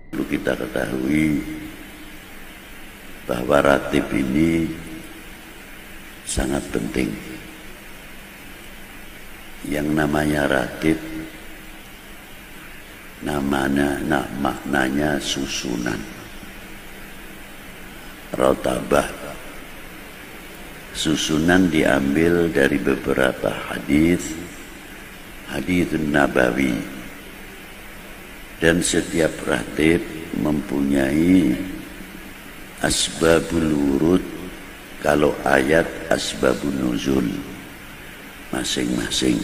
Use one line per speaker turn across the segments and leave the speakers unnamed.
Perlu kita ketahui bahwa ratib ini sangat penting. Yang namanya ratib maknanya susunan. Rotabah, susunan diambil dari beberapa hadis nabawi, dan setiap ratib mempunyai asbabul wurud, kalau ayat asbabun nuzul masing-masing.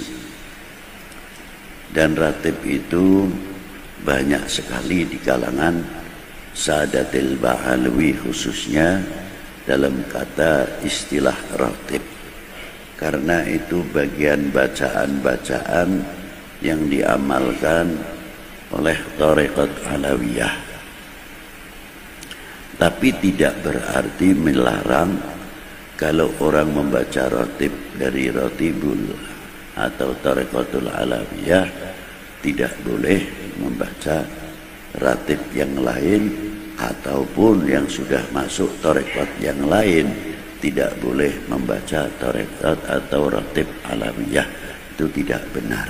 Dan ratib itu banyak sekali di kalangan Sadatil Ba'alawi, khususnya dalam kata istilah ratib, karena itu bagian bacaan-bacaan yang diamalkan oleh Thariqat Alawiyah. Tapi tidak berarti melarang kalau orang membaca ratib dari Ratibul atau Thariqatul Alawiyah, tidak boleh membaca ratib yang lain, ataupun yang sudah masuk Thariqat yang lain tidak boleh membaca Thariqat atau ratib Alawiyah. Itu tidak benar.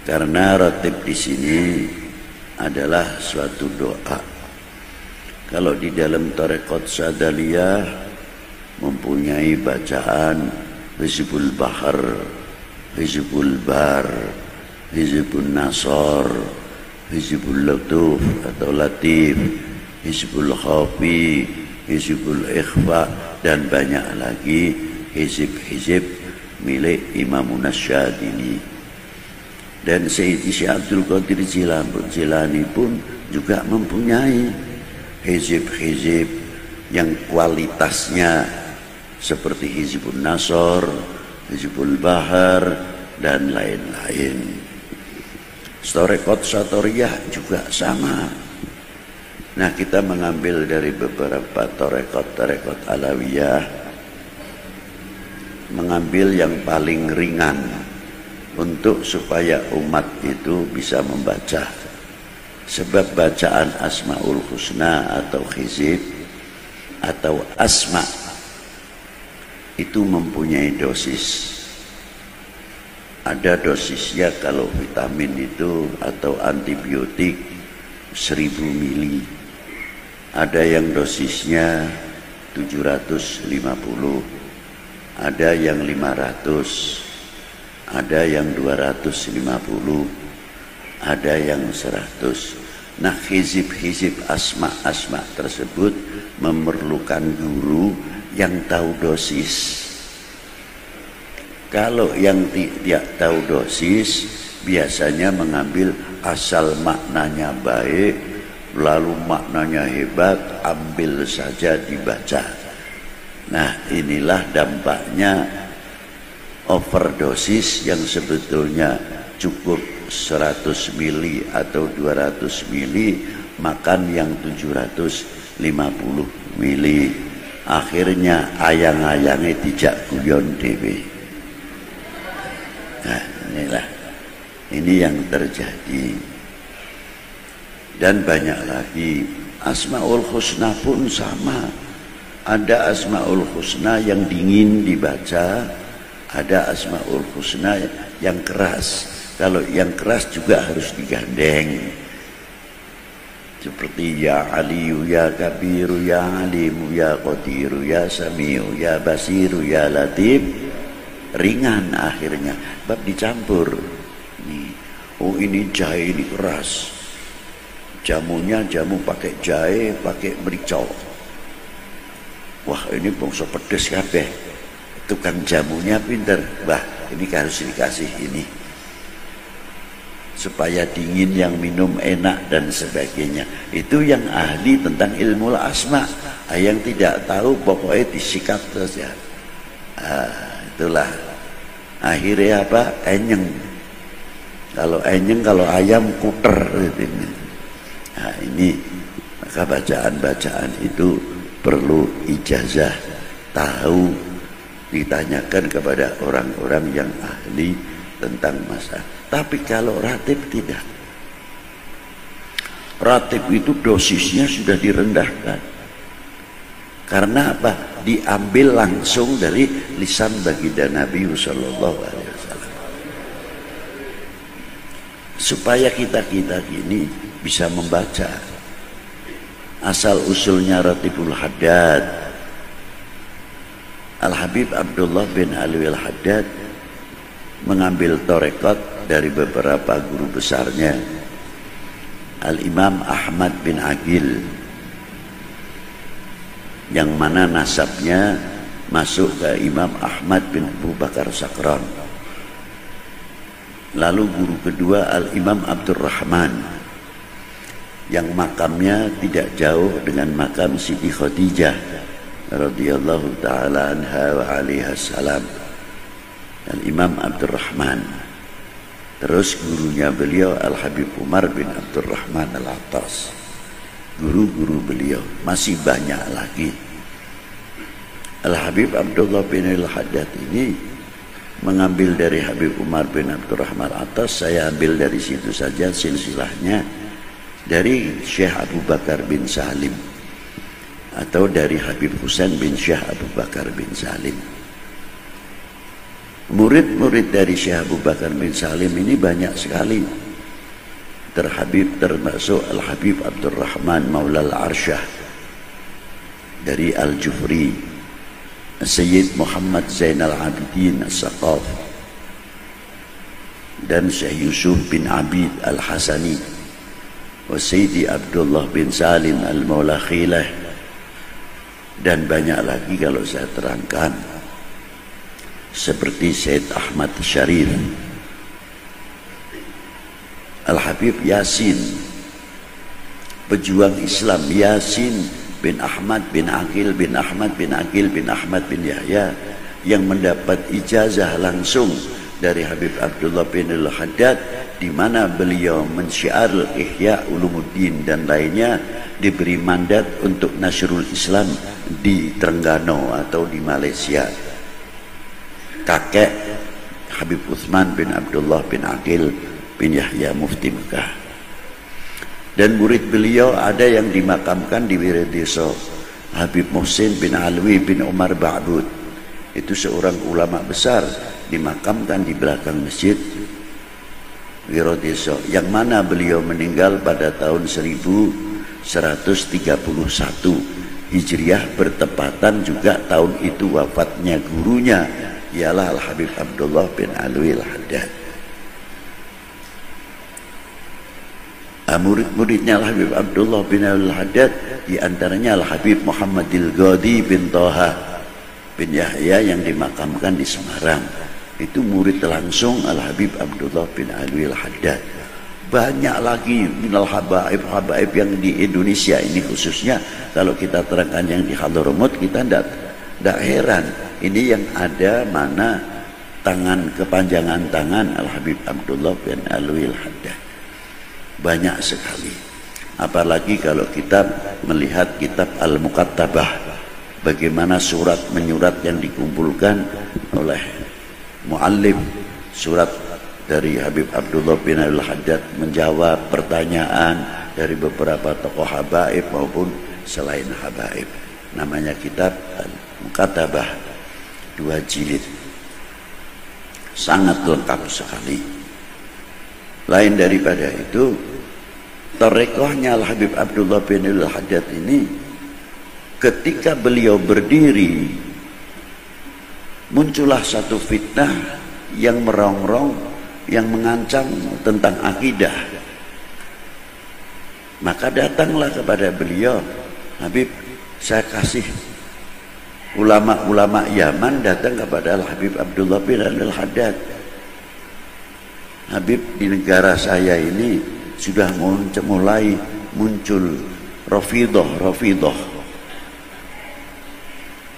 Karena ratib di sini adalah suatu doa. Kalau di dalam Thariqat Sadaliyah mempunyai bacaan Hizbul Bahar, Hizbul Bar, Hizbul Nasor, Hizbul Latuf atau Latif, Hizbul Khafi, Hizbul Ikhfa, dan banyak lagi hizib-hizib milik Imam Nasyadini. Dan Sayyidi Syekh Abdul Qadir Jilani pun juga mempunyai hizib-hizib yang kualitasnya seperti Hizbun Nasor, Hizbul Bahar, dan lain-lain. Thariqat Satoriyah juga sama. Nah, kita mengambil dari beberapa Thariqat Alawiyah, mengambil yang paling ringan untuk supaya umat itu bisa membaca. Sebab bacaan Asmaul Husna atau hizib atau asma itu mempunyai dosis. Ada dosisnya kalau vitamin itu atau antibiotik 1000 mili. Ada yang dosisnya 750, ada yang 500, ada yang 250, ada yang 100. Nah, hizib-hizib asma tersebut memerlukan guru yang tahu dosis. Kalau yang tidak tahu dosis biasanya mengambil asal maknanya baik, lalu maknanya hebat, ambil saja dibaca. Nah, inilah dampaknya overdosis yang sebetulnya cukup 100 mili atau 200 mili, makan yang 750 mili. Akhirnya ayang-ayangnya dijak guyon dewe. Nah, ini yang terjadi. Dan banyak lagi. Asmaul Husna pun sama. Ada Asmaul Husna yang dingin dibaca, ada Asmaul Husna yang keras. Kalau yang keras juga harus digandeng. Seperti Ya Aliyu, Ya Kabiru, Ya Alimu, Ya Qadiru, Ya Samiu, Ya Basiru, Ya Latif. Ringan akhirnya, bab dicampur. Nih, oh ini jahe ini keras. Jamunya jamu pakai jahe, pakai merica. Wah, ini bangsa pedes kabeh. Tukang jamunya pinter. Wah, ini harus dikasih ini. Supaya dingin, yang minum enak dan sebagainya. Itu yang ahli tentang ilmu asma. Yang tidak tahu pokoknya disikat saja. Itulah akhirnya apa? Enyeng. Kalau enyeng, kalau ayam kuter. Nah, ini maka bacaan-bacaan itu perlu ijazah, tahu, ditanyakan kepada orang-orang yang ahli tentang masalah. Tapi kalau ratib tidak. Ratib itu dosisnya sudah direndahkan. Karena apa? Diambil langsung dari lisan baginda Nabi sallallahu alaihi wasallam. Supaya kita gini bisa membaca. Asal usulnya Ratibul Haddad, Al-Habib Abdullah bin Alwi Al-Haddad mengambil torekot dari beberapa guru besarnya, Al-Imam Ahmad bin Aqil, yang mana nasabnya masuk ke Imam Ahmad bin Abu Bakar Sakran. Lalu guru kedua Al-Imam Abdurrahman, yang makamnya tidak jauh dengan makam Siti Khadijah radhiyallahu taala anha wa alaiha salam, Al-Imam Abdurrahman. Terus gurunya beliau Al-Habib Umar bin Abdurrahman Al-Attas. Guru-guru beliau masih banyak lagi. Al-Habib Abdullah bin Al-Haddad ini mengambil dari Habib Umar bin Abdurrahman Al-Attas. Saya ambil dari situ saja silsilahnya, dari Syekh Abu Bakar bin Salim atau dari Habib Husain bin Syekh Abu Bakar bin Salim. Murid-murid dari Syekh Abu Bakar bin Salim ini banyak sekali. Termasuk Al-Habib Abdurrahman Maula Al-Arsyah dari Al-Jufri, Sayyid Muhammad Zainal Abidin As-Saqaf, dan Syekh Yusuf bin Abid Al-Hasani, wa Sayyidi Abdullah bin Salim Al-Maula Khilah, dan banyak lagi kalau saya terangkan, seperti Sayyid Ahmad Syarif, Al-Habib Yasin, pejuang Islam Yasin bin Ahmad bin Aqil bin Ahmad bin Aqil bin Ahmad bin Yahya, yang mendapat ijazah langsung dari Habib Abdullah bin Al-Haddad, di mana beliau mensyiar Ihya Ulumuddin dan lainnya, diberi mandat untuk Nasrul Islam di Terengganu atau di Malaysia. Kakek Habib Utsman bin Abdullah bin Aqil bin Yahya Mufti Mekah. Dan murid beliau ada yang dimakamkan di Wirideso, Habib Muhsin bin Alwi bin Umar Ba'bud. Itu seorang ulama besar, dimakamkan di belakang masjid Wirideso, yang mana beliau meninggal pada tahun 1131 Hijriah, bertepatan juga tahun itu wafatnya gurunya, ialah Al-Habib Abdullah bin Alwi Al-Haddad. Murid-muridnya Al-Habib Abdullah bin Al-Haddad, diantaranya Al-Habib Muhammadil Ghadi bin Toha bin Yahya yang dimakamkan di Semarang. Itu murid langsung Al-Habib Abdullah bin Alwi Al-Haddad. Banyak lagi minal habaib yang di Indonesia ini khususnya. Kalau kita terangkan yang di Hadramaut, kita tidak heran. Ini yang ada mana tangan, kepanjangan tangan Al-Habib Abdullah bin Alwi Al-Haddad. Banyak sekali. Apalagi kalau kita melihat kitab Al-Muqattabah, bagaimana surat menyurat yang dikumpulkan oleh muallif, surat dari Habib Abdullah bin Al-Haddad menjawab pertanyaan dari beberapa tokoh habaib maupun selain habaib. Namanya kitab Al-Muqattabah, 2 jilid, sangat lengkap sekali. Lain daripada itu, tarekohnya Al-Habib Abdullah bin Al-Haddad ini, ketika beliau berdiri, muncullah satu fitnah yang merongrong, yang mengancam tentang akidah. Maka datanglah kepada beliau, Habib, saya kasih. Ulama-ulama Yaman datang kepada Al-Habib Abdullah bin Al-Haddad. Habib, di negara saya ini sudah mulai muncul Rafidah.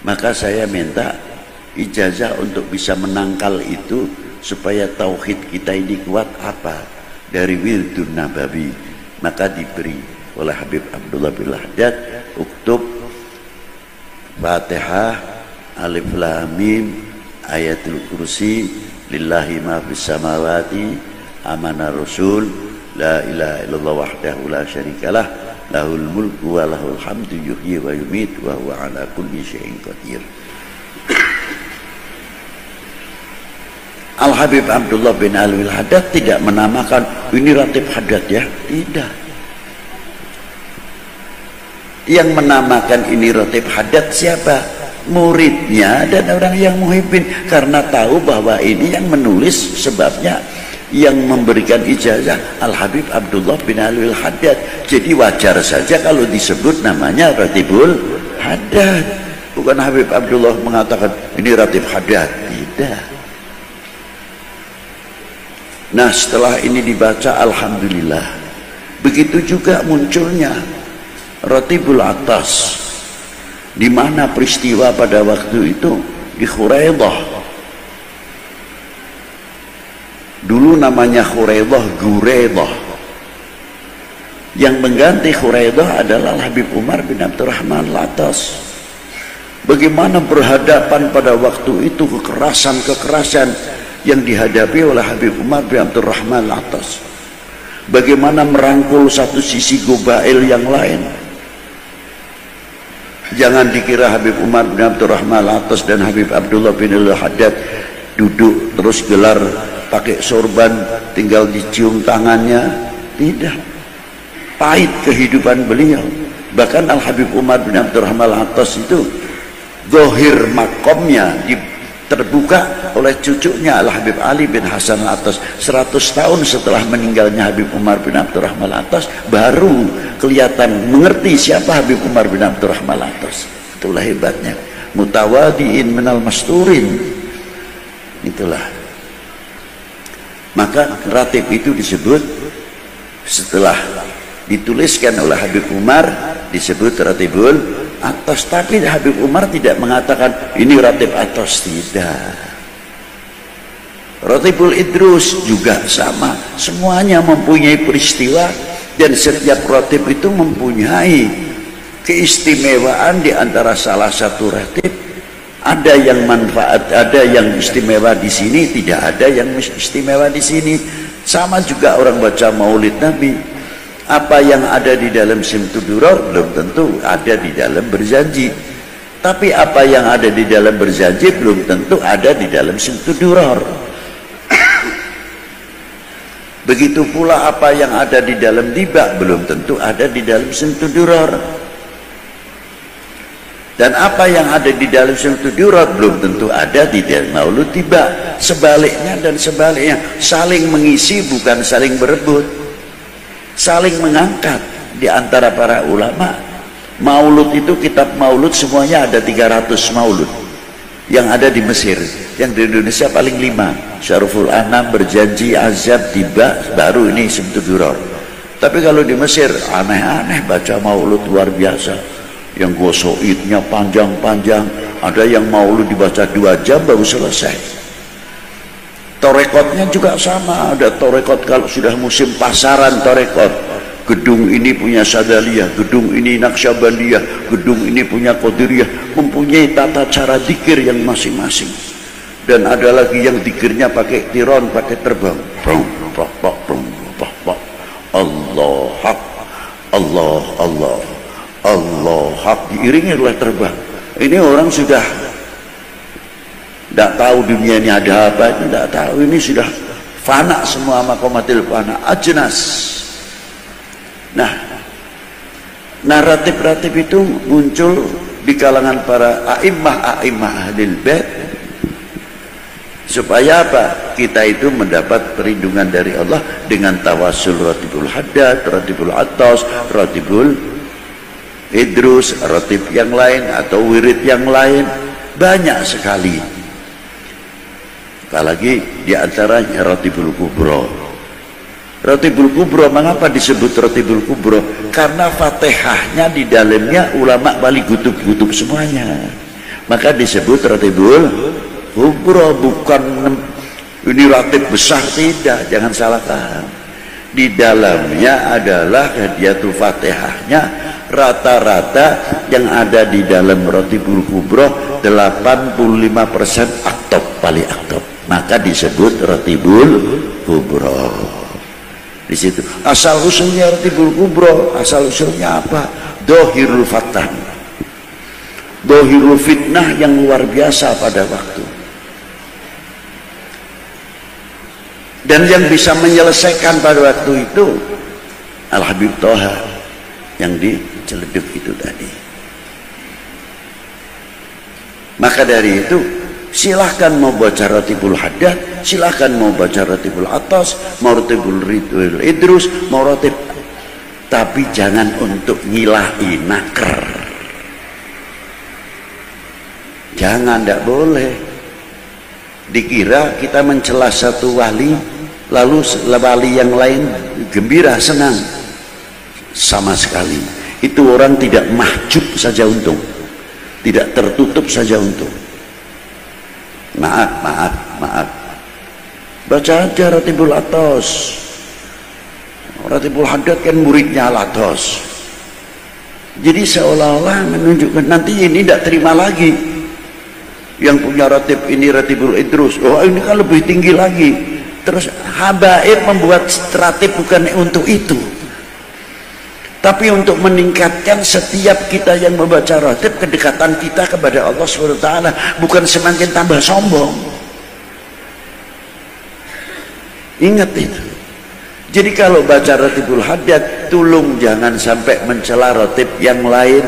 Maka saya minta ijazah untuk bisa menangkal itu, supaya tauhid kita ini kuat, apa? Dari Wirdun Nabawi. Maka diberi oleh Habib Abdullah bin Al-Haddad, uktub Fatihah, Alif Lam Mim, Ayatul Kursi, Lillahi ma fis samawati, Amana Rasul, La ilaha illallah wahdahu la syarikalah, lahul mulku wa lahul hamdu yuhyi wa yumit wa huwa ala kulli syai'in qadir. Al-Habib Abdullah bin Alwi Al-Haddad tidak menamakan ini Ratib Haddad ya, tidak. Yang menamakan ini Ratib Haddad siapa? Muridnya dan orang yang muhibbin, karena tahu bahwa ini yang menulis sebabnya yang memberikan ijazah Al-Habib Abdullah bin Alwi Al-Haddad. Jadi wajar saja kalau disebut namanya Ratibul Haddad. Bukan Habib Abdullah mengatakan ini Ratib Haddad, tidak. Nah, setelah ini dibaca alhamdulillah. Begitu juga munculnya Ratibul Atas, di mana peristiwa pada waktu itu di Khuraidah. Dulu namanya Khuraidah Guraidah. Yang mengganti Khuraidah adalah Habib Umar bin Abdurrahman Al-Atas. Bagaimana berhadapan pada waktu itu kekerasan-kekerasan yang dihadapi oleh Habib Umar bin Abdurrahman Al-Atas. Bagaimana merangkul satu sisi gobail yang lain. Jangan dikira Habib Umar bin Abdurrahman Al-Atas dan Habib Abdullah bin Al-Haddad duduk terus gelar pakai sorban tinggal dicium tangannya. Tidak. Pahit kehidupan beliau. Bahkan Al-Habib Umar bin Abdurrahman Al-Atas itu zahir makomnya terbuka oleh cucunya Al-Habib Ali bin Hasan Al-Atas. 100 tahun setelah meninggalnya Habib Umar bin Abdurrahman Al-Atas baru kelihatan mengerti siapa Habib Umar bin Abdurrahman Al-Atas. Itulah hebatnya, mutawadiin minal masturin. Itulah. Maka ratib itu disebut setelah dituliskan oleh Habib Umar disebut Ratibul Atas. Tapi Habib Umar tidak mengatakan ini Ratib Atas, tidak. Ratibul Idrus juga sama, semuanya mempunyai peristiwa dan setiap ratib itu mempunyai keistimewaan. Di antara salah satu ratib ada yang manfaat, ada yang istimewa di sini, tidak ada yang istimewa di sini. Sama juga orang baca Maulid Nabi. Apa yang ada di dalam Simtuduror belum tentu ada di dalam berjanji. Tapi apa yang ada di dalam berjanji belum tentu ada di dalam Simtuduror. Begitu pula apa yang ada di dalam Tiba belum tentu ada di dalam Simtuduror. Dan apa yang ada di dalam Simtuduror belum tentu ada di dalam Maulud Tiba. Sebaliknya dan sebaliknya, saling mengisi bukan saling berebut. Saling mengangkat di antara para ulama. Maulud itu, kitab Maulud semuanya ada 300 maulud yang ada di Mesir. Yang di Indonesia paling 5. Syaruful Anam, Berjanji, Azab, Tiba, baru ini Simtuduror. Tapi kalau di Mesir aneh-aneh baca maulud luar biasa. Yang gosoidnya panjang-panjang. Ada yang maulud dibaca 2 jam baru selesai. Torekotnya juga sama, ada torekot kalau sudah musim pasaran torekot. Gedung ini punya Sadaliyah, gedung ini Naqsyabandiyah, gedung ini punya Qadiriyah, mempunyai tata cara zikir yang masing-masing. Dan ada lagi yang zikirnya pakai tiron, pakai terbang. Allah hak, Allah Allah, Allah hak, diiringi oleh terbang. Ini orang sudah tidak tahu dunia ini ada apa, tidak tahu. Ini sudah fana semua, makomatil fana, ajnas. Nah, naratif-naratif itu muncul di kalangan para a'immah ahlil bait. Supaya apa? Kita itu mendapat perlindungan dari Allah dengan tawasul Ratibul Haddad, Ratibul Atas, Ratibul Idrus, ratib yang lain atau wirid yang lain. Banyak sekali. Apalagi diantaranya Ratibul Kubro. Ratibul Kubro, mengapa disebut Ratibul Kubro? Karena Fatihahnya di dalamnya ulama balik gutub-gutub semuanya. Maka disebut Ratibul Kubro, bukan ini ratib besar, tidak, jangan salah paham. Di dalamnya adalah hadiatul Fatihahnya. Rata-rata yang ada di dalam Ratibul Kubro 85% aktob, paling aktob. Maka disebut Ratibul Kubro. Di situ asal usulnya Ratibul Kubro, asal usulnya apa? Dohirul fatah, dohirul fitnah yang luar biasa pada waktu. Dan yang bisa menyelesaikan pada waktu itu Al-Habib Toha yang di Ciledug itu tadi. Maka dari itu silahkan mau baca Ratibul Haddad, silahkan mau baca Ratibul Atas, mau Ratibul Idrus, mau Ratib, tapi jangan untuk ngilahi naker. Jangan, tidak boleh. Dikira kita mencela satu wali, lalu wali yang lain gembira, senang. Sama sekali. Itu orang tidak mahjub saja untung, tidak tertutup saja untung. Maaf. Baca aja Ratibul Atas. Ratibul Haddad kan muridnya Al-Atas. Jadi seolah-olah menunjukkan nanti ini tidak terima lagi. Yang punya ratib ini Ratibul Idrus. Oh ini kan lebih tinggi lagi. Terus habaib membuat ratib bukan untuk itu. Tapi untuk meningkatkan setiap kita yang membaca ratib, kedekatan kita kepada Allah SWT, bukan semakin tambah sombong. Ingat itu. Jadi kalau baca Ratibul Haddad, tolong jangan sampai mencela ratib yang lain.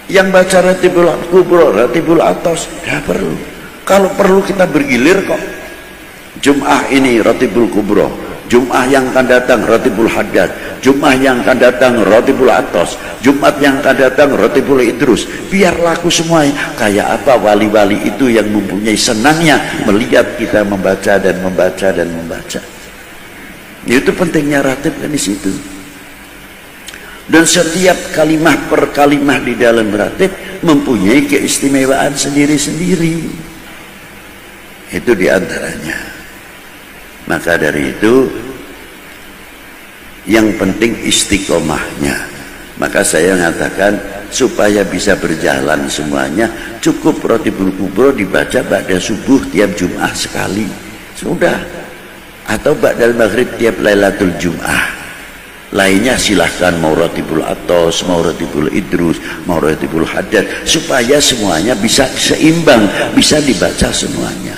Yang baca Ratibul Kubro, Ratibul Atas, tidak perlu. Kalau perlu kita bergilir kok. Jum'ah ini Ratibul Kubro, Jum'ah yang akan datang Ratibul Haddad, Jum'ah yang akan datang Ratibul Atas, Jumat yang akan datang Ratibul Idrus. Biar laku semuanya. Kayak apa wali-wali itu yang mempunyai senangnya melihat kita membaca dan membaca dan membaca. Itu pentingnya ratib kan di situ. Dan setiap kalimah per kalimah di dalam ratib mempunyai keistimewaan sendiri-sendiri. Itu diantaranya. Maka dari itu yang penting istiqomahnya. Maka saya mengatakan supaya bisa berjalan semuanya, cukup Ratibul Kubro dibaca ba'da subuh tiap Jum'ah sekali, sudah. Atau ba'dal maghrib tiap Lailatul Jum'ah. Lainnya silahkan mau Ratibul Atas, mau Ratibul Idrus, mau Ratibul Haddad, supaya semuanya bisa seimbang, bisa dibaca semuanya.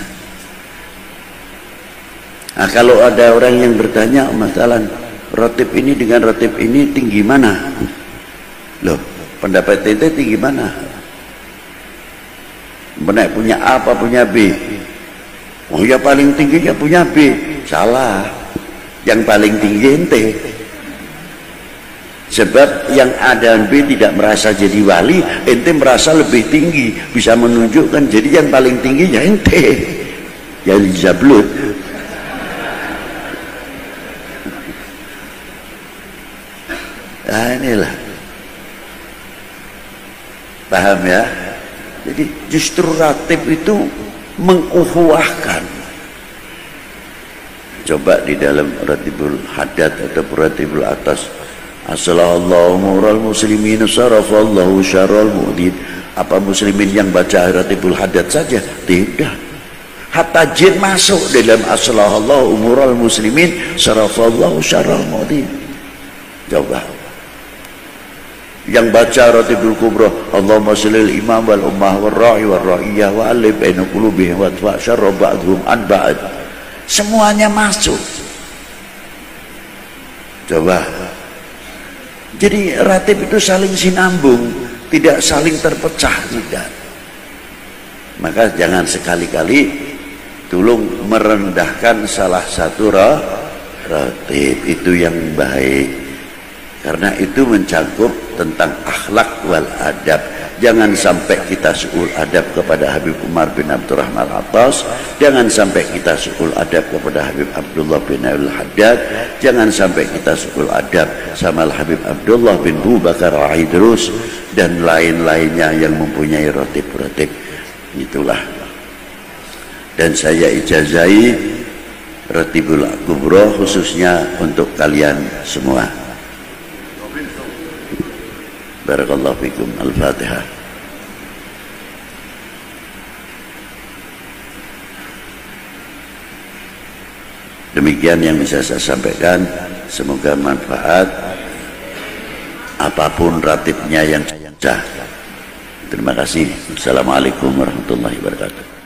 Nah, kalau ada orang yang bertanya masalah ratib ini dengan ratib ini tinggi mana? Loh, pendapat ente tinggi mana? Benar punya A apa punya B? Oh ya paling tingginya punya B. Salah. Yang paling tinggi ente. Sebab yang A dan B tidak merasa jadi wali, ente merasa lebih tinggi, bisa menunjukkan. Jadi yang paling tinggi ya ente. Yang zablut. Nah inilah, paham ya? Jadi justru ratib itu menguhuwahkan. Coba di dalam Ratibul Haddad atau Ratibul Atas, Assalamualaikum mural muslimin sarafallahu syarral mu'din. Apa muslimin yang baca Ratibul Haddad saja? Tidak. Hatta jin masuk dalam Assalamualaikum mural muslimin sarafallahu syarral mu'din. Coba. Yang baca Ratibul Kubro, Allahumma sholli imam wal ummah wal ra'i wal ra'iyah wa alif baina qulubihim wa tfa syarra ba'dhum an ba'd. Semuanya masuk. Coba. Jadi ratib itu saling sinambung, tidak saling terpecah, tidak. Maka jangan sekali-kali tolong merendahkan salah satu ratib, itu yang baik. Karena itu mencakup tentang akhlak wal adab. Jangan sampai kita su'ul adab kepada Habib Umar bin Abdurrahman Al-Atas, jangan sampai kita su'ul adab kepada Habib Abdullah bin Al-Haddad, jangan sampai kita su'ul adab sama Habib Abdullah bin Abu Bakar Al-Idrus dan lain-lainnya yang mempunyai ratib-ratib. Itulah. Dan saya ijazai Ratibul Kubro khususnya untuk kalian semua. Barakallahu fikum. Al-Fatihah. Demikian yang bisa saya sampaikan, semoga manfaat apapun ratibnya yang sah. Terima kasih. Assalamualaikum warahmatullahi wabarakatuh.